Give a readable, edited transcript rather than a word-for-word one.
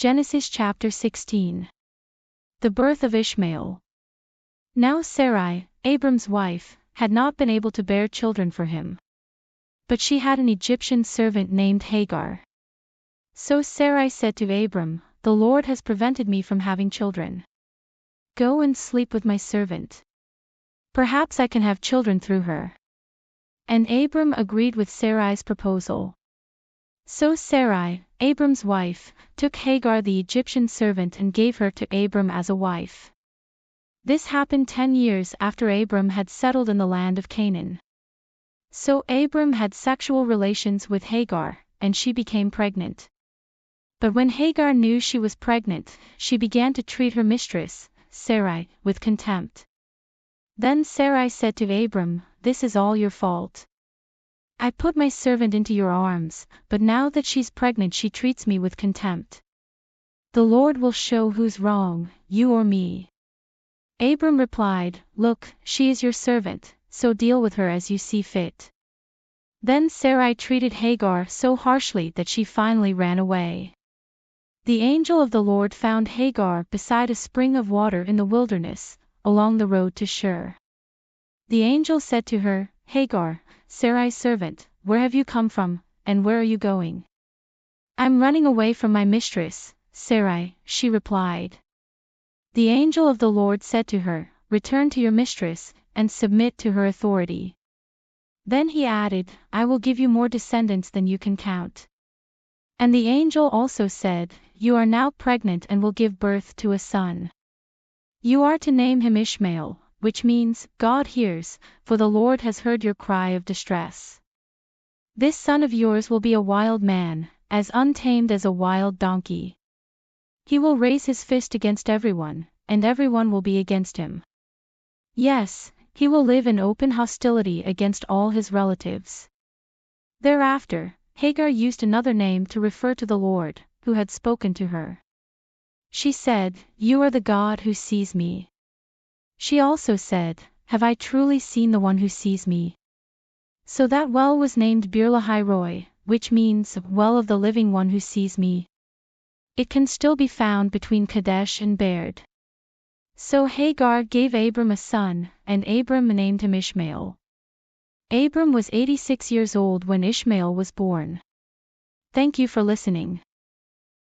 Genesis chapter 16. The birth of Ishmael. Now Sarai, Abram's wife, had not been able to bear children for him. But she had an Egyptian servant named Hagar. So Sarai said to Abram, "The Lord has prevented me from having children. Go and sleep with my servant. Perhaps I can have children through her." And Abram agreed with Sarai's proposal. So Sarai, Abram's wife, took Hagar the Egyptian servant and gave her to Abram as a wife. This happened 10 years after Abram had settled in the land of Canaan. So Abram had sexual relations with Hagar, and she became pregnant. But when Hagar knew she was pregnant, she began to treat her mistress, Sarai, with contempt. Then Sarai said to Abram, "This is all your fault. I put my servant into your arms, but now that she's pregnant she treats me with contempt. The Lord will show who's wrong, you or me." Abram replied, "Look, she is your servant, so deal with her as you see fit." Then Sarai treated Hagar so harshly that she finally ran away. The angel of the Lord found Hagar beside a spring of water in the wilderness, along the road to Shur. The angel said to her, "Hagar, Sarai's servant, where have you come from, and where are you going?" "I'm running away from my mistress, Sarai," she replied. The angel of the Lord said to her, "Return to your mistress, and submit to her authority." Then he added, "I will give you more descendants than you can count." And the angel also said, "You are now pregnant and will give birth to a son. You are to name him Ishmael, which means, God hears, for the Lord has heard your cry of distress. This son of yours will be a wild man, as untamed as a wild donkey. He will raise his fist against everyone, and everyone will be against him. Yes, he will live in open hostility against all his relatives." Thereafter, Hagar used another name to refer to the Lord, who had spoken to her. She said, "You are the God who sees me." She also said, "Have I truly seen the one who sees me?" So that well was named Beer-lahai-roi, which means, well of the living one who sees me. It can still be found between Kadesh and Bered. So Hagar gave Abram a son, and Abram named him Ishmael. Abram was 86 years old when Ishmael was born. Thank you for listening.